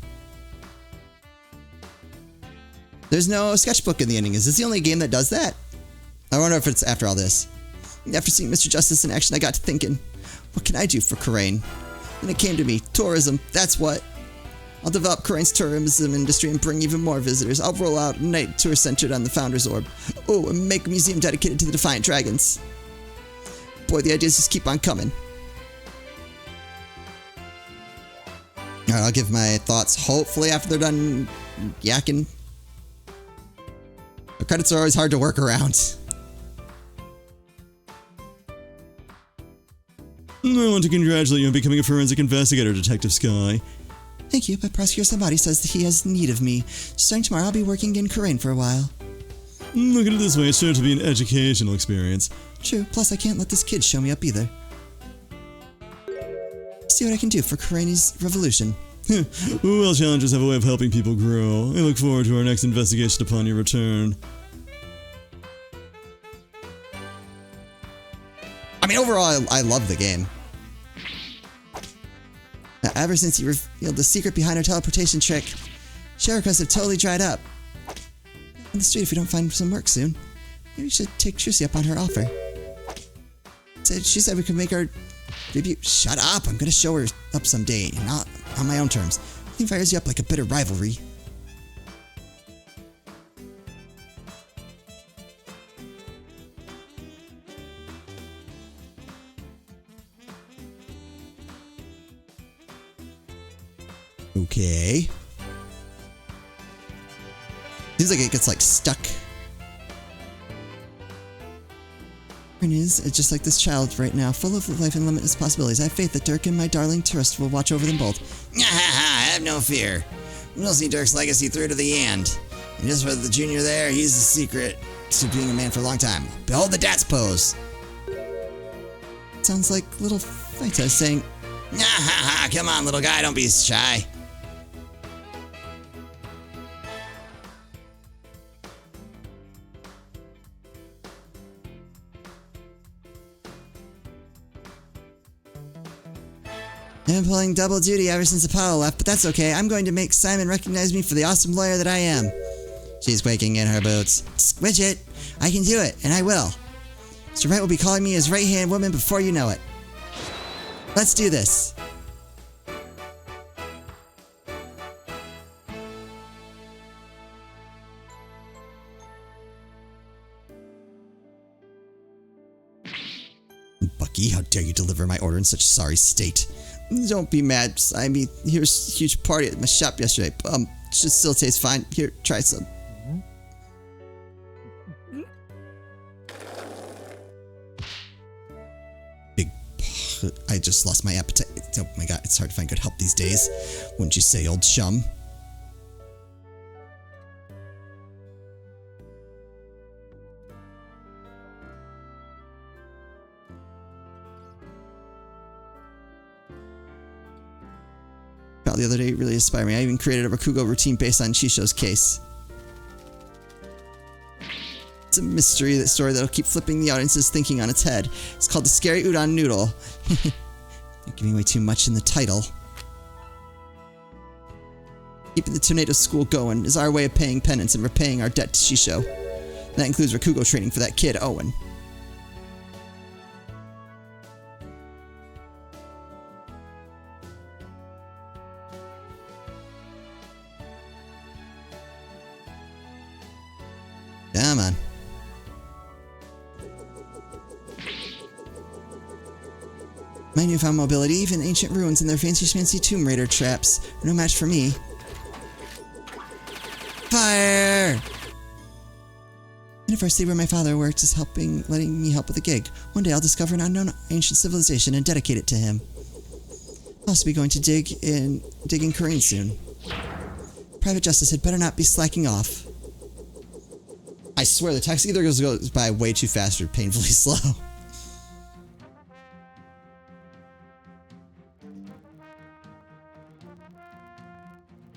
Speaker 1: There's no sketchbook in the ending. Is this the only game that does that? I wonder if it's after all this. After seeing Mr. Justice in action, I got to thinking, what can I do for Khura'in? And it came to me, tourism, that's what. I'll develop Khura'in's tourism industry and bring even more visitors. I'll roll out a night tour centered on the Founder's Orb. Oh, and make a museum dedicated to the Defiant Dragons. Boy, the ideas just keep on coming. Alright, I'll give my thoughts hopefully after they're done yakking. The credits are always hard to work around.
Speaker 3: I want to congratulate you on becoming a forensic investigator, Detective Sky.
Speaker 1: Thank you, but Prosecutor Somebody says that he has need of me. Starting tomorrow, I'll be working in Khura'in for a while.
Speaker 3: Look at it this way, it's sure to be an educational experience.
Speaker 1: True, plus I can't let this kid show me up either. See what I can do for Khura'in's revolution.
Speaker 3: Well, challenges have a way of helping people grow. I look forward to our next investigation upon your return.
Speaker 1: I mean, overall, I love the game. Ever since you revealed the secret behind our teleportation trick, share requests have totally dried up. On the street, if we don't find some work soon, maybe we should take Trucy up on her offer. She said we could make our debut. Shut up! I'm gonna show her up someday, not on my own terms. Nothing fires you up like a bitter rivalry. Okay. Seems like it gets like stuck. Is just like this child right now, full of life and limitless possibilities. I have faith that Dirk and my darling tourist will watch over them both. Have no fear. We'll see Dirk's legacy through to the end. And just for the junior there, he's the secret to being a man for a long time. Behold the Dats pose. Sounds like little Faita saying, come on, little guy, don't be shy. I've been pulling double duty ever since Apollo left, but that's okay. I'm going to make Simon recognize me for the awesome lawyer that I am. She's quaking in her boots. Squidget, I can do it, and I will. Mr. Wright will be calling me his right-hand woman before you know it. Let's do this. me? How dare you deliver my order in such sorry state? Don't be mad. I mean, here's a huge party at my shop yesterday. Just still tastes fine. Here, try some. I just lost my appetite. Oh my god, it's hard to find good help these days. Wouldn't you say, old chum? The other day really inspired me. I even created a Rakugo routine based on Chisho's case. It's a mystery story that'll keep flipping the audience's thinking on its head. It's called The Scary Udon Noodle. You're giving away too much in the title. Keeping the tornado school going is our way of paying penance and repaying our debt to Shisho. That includes Rakugo training for that kid, Owen. Come on. My newfound mobility, even ancient ruins and their fancy Tomb Raider traps, are no match for me. Fire! And if I see where my father works is letting me help with a gig. One day I'll discover an unknown ancient civilization and dedicate it to him. I'll also be going to dig in Korean soon. Private Justice had better not be slacking off. I swear, the text either goes by way too fast or painfully slow.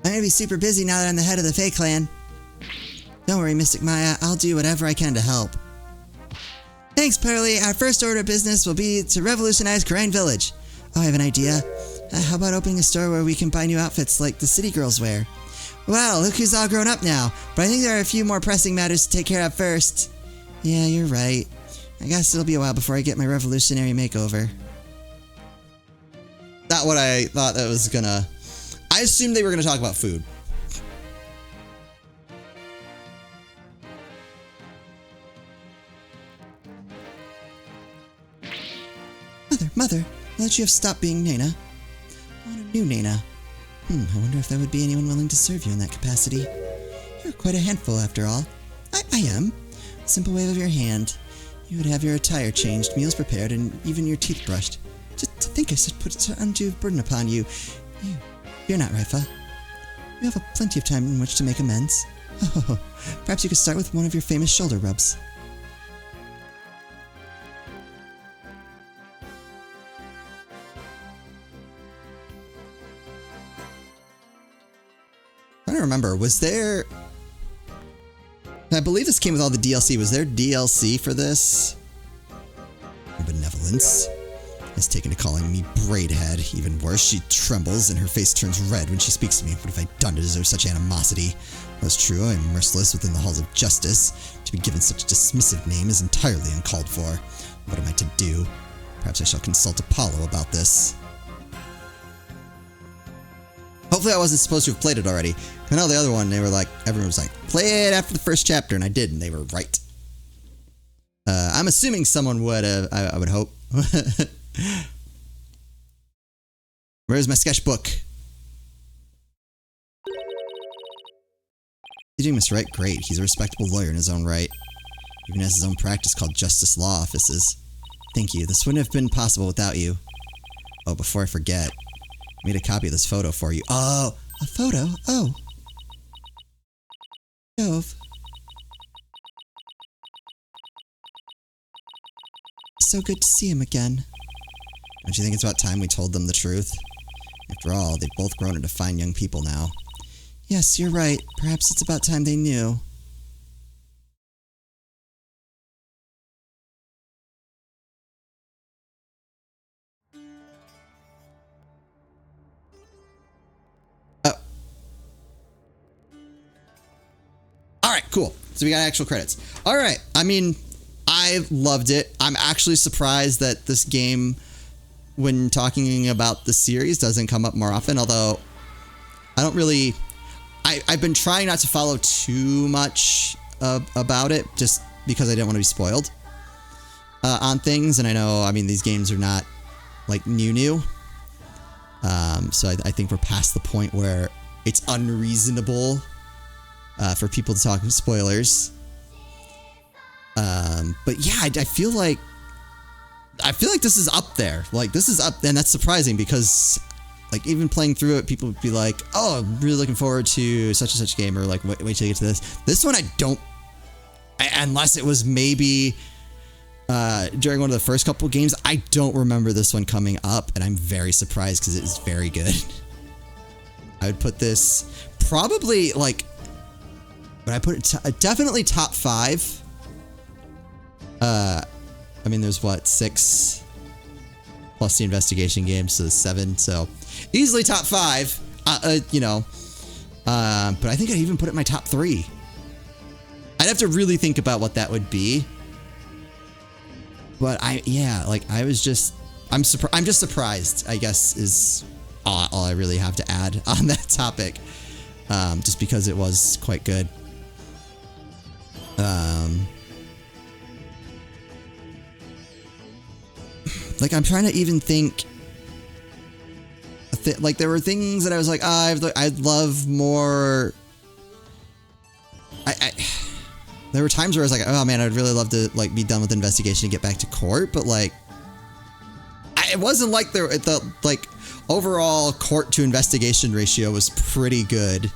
Speaker 1: I'm gonna be super busy now that I'm the head of the Fae Clan. Don't worry, Mystic Maya, I'll do whatever I can to help. Thanks, Pearly. Our first order of business will be to revolutionize Korean Village. Oh, I have an idea. How about opening a store where we can buy new outfits like the city girls wear? Well, look who's all grown up now, but I think there are a few more pressing matters to take care of first. Yeah, you're right. I guess it'll be a while before I get my revolutionary makeover. Not what I thought that was gonna... I assumed they were gonna talk about food. Mother, now that you have stopped being Nana, I want a new Nana. I wonder if there would be anyone willing to serve you in that capacity. You're quite a handful, after all. I am. A simple wave of your hand. You would have your attire changed, meals prepared, and even your teeth brushed. Just to think I should put such undue burden upon you. You're not, Raifa. You have plenty of time in which to make amends. Oh, perhaps you could start with one of your famous shoulder rubs. I don't remember, was there... I believe this came with all the DLC. Was there DLC for this? Benevolence has taken to calling me Braidhead. Even worse, she trembles and her face turns red when she speaks to me. What have I done to deserve such animosity? That's true, I am merciless within the halls of justice. To be given such a dismissive name is entirely uncalled for. What am I to do? Perhaps I shall consult Apollo about this. Hopefully I wasn't supposed to have played it already. I know the other one, they were like, everyone was like, play it after the first chapter, and I did, and they were right. I'm assuming someone would have, I would hope. Where's my sketchbook? You doing, Mr. Wright? Great. He's a respectable lawyer in his own right. Even has his own practice called Justice Law Offices. Thank you. This wouldn't have been possible without you. Oh, before I forget, I made a copy of this photo for you. Oh, a photo? Oh. Jove. So good to see him again. Don't you think it's about time we told them the truth? After all, they've both grown into fine young people now. Yes, you're right. Perhaps it's about time they knew. Alright, cool. So we got actual credits. Alright, I mean, I loved it. I'm actually surprised that this game, when talking about the series, doesn't come up more often, although I don't really... I've been trying not to follow too much about it, just because I didn't want to be spoiled. on things, and I know, I mean, these games are not like new. So I think we're past the point where it's unreasonable for people to talk spoilers. But yeah, I feel like this is up there. Like, this is up, and that's surprising because, like, even playing through it, people would be like, "Oh, I'm really looking forward to such and such game," or like, "Wait till you get to this." This one, I don't, unless it was maybe during one of the first couple games. I don't remember this one coming up, and I'm very surprised because it is very good. I would put this probably, like, but I put it definitely top 5. I mean, there's what, 6 plus the investigation game, so 7. So easily top 5. You know, but I think I'd even put it in my top 3. I'd have to really think about what that would be. But I'm just surprised, I guess, is all I really have to add on that topic. Just because it was quite good. Like, I'm trying to even think. Like, there were things that I was like, I'd love more. There were times where I was like, oh man, I'd really love to, like, be done with the investigation and get back to court, but like, it wasn't like the like overall court to investigation ratio was pretty good.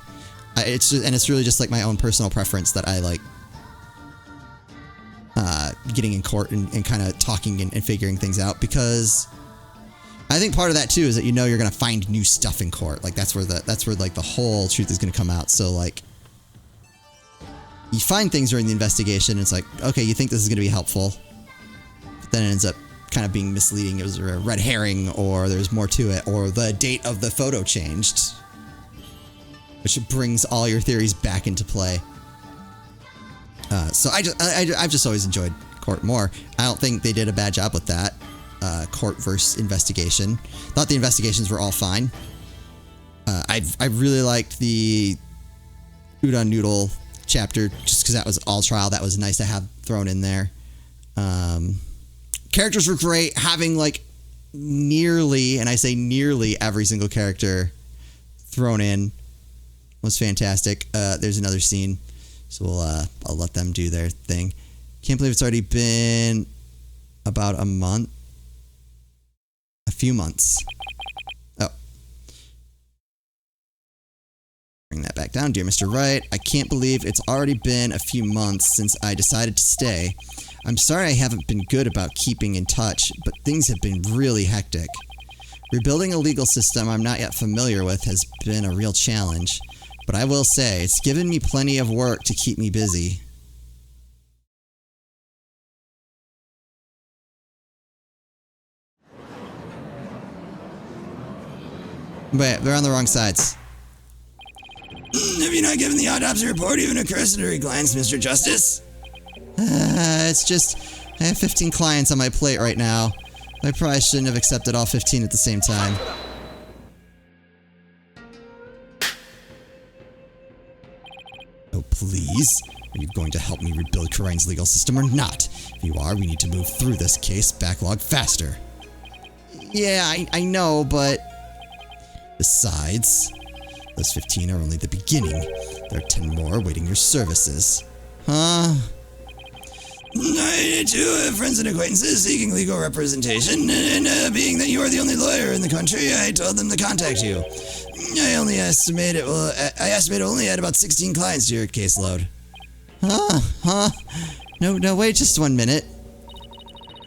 Speaker 1: It's really just like my own personal preference that I like getting in court and kind of talking and figuring things out, because I think part of that too is that, you know, you're gonna find new stuff in court. Like, that's where like the whole truth is gonna come out. So like, you find things during the investigation, and it's like, okay, you think this is gonna be helpful, but then it ends up kind of being misleading. It was a red herring, or there's more to it, or the date of the photo changed, which brings all your theories back into play. So I've just always enjoyed court more. I don't think they did a bad job with that. Court versus investigation. Thought the investigations were all fine. I really liked the Udon Noodle chapter, just because that was all trial. That was nice to have thrown in there. Characters were great. Having like nearly, and I say nearly, every single character thrown in was fantastic. There's another scene, so I'll let them do their thing. Can't believe it's already been about a month. A few months. Oh. Bring that back down, dear Mr. Wright. I can't believe it's already been a few months since I decided to stay. I'm sorry I haven't been good about keeping in touch, but things have been really hectic. Rebuilding a legal system I'm not yet familiar with has been a real challenge, but I will say it's given me plenty of work to keep me busy. Wait, they're on the wrong sides. Have you not given the autopsy report even a cursory glance, Mr. Justice? It's just, I have 15 clients on my plate right now. I probably shouldn't have accepted all 15 at the same time. Oh, please? Are you going to help me rebuild Karine's legal system or not? If you are, we need to move through this case backlog faster. Yeah, I know, but... Besides, those 15 are only the beginning. There are 10 more awaiting your services. Huh? I too have friends and acquaintances seeking legal representation, and being that you are the only lawyer in the country, I told them to contact you. I estimate only had about 16 clients to your caseload. Huh? No, wait just 1 minute.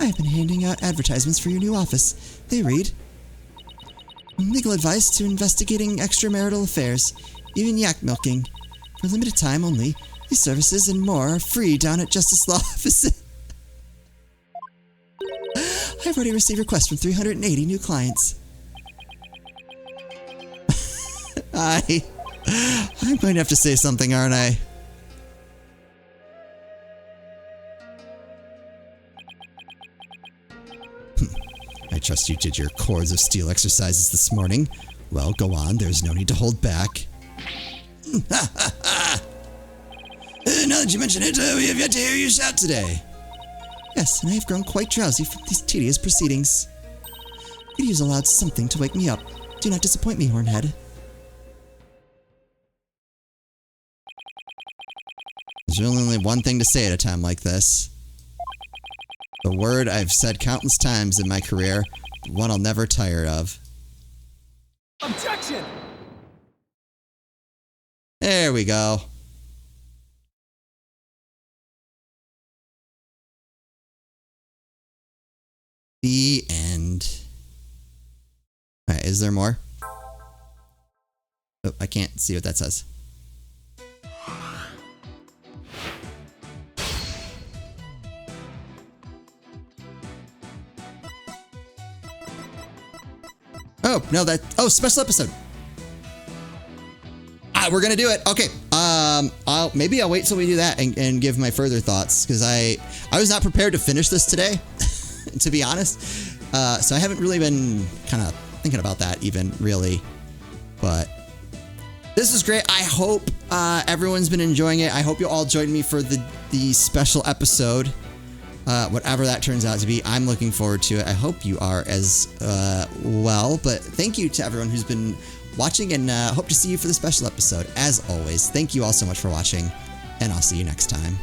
Speaker 1: I've been handing out advertisements for your new office. They read, legal advice to investigating extramarital affairs, even yak milking. For limited time only, these services and more are free down at Justice Law Office. I've already received requests from 380 new clients. I'm going to have to say something, aren't I? I trust you did your cords of steel exercises this morning. Well, go on. There's no need to hold back. Now that you mention it, we have yet to hear you shout today. Yes, and I have grown quite drowsy from these tedious proceedings. Could use a loud something to wake me up. Do not disappoint me, Hornhead. There's really only one thing to say at a time like this. The word I've said countless times in my career, one I'll never tire of.
Speaker 2: Objection!
Speaker 1: There we go. The end. Alright, is there more? Oh, I can't see what that says. Oh, no, oh, special episode. We're gonna do it. Okay. Maybe I'll wait till we do that and give my further thoughts, because I was not prepared to finish this today, to be honest. So I haven't really been kind of thinking about that even, really. But this is great. I hope everyone's been enjoying it. I hope you all joined me for the special episode. Whatever that turns out to be, I'm looking forward to it. I hope you are as well. But thank you to everyone who's been watching, and hope to see you for the special episode. As always, thank you all so much for watching, and I'll see you next time.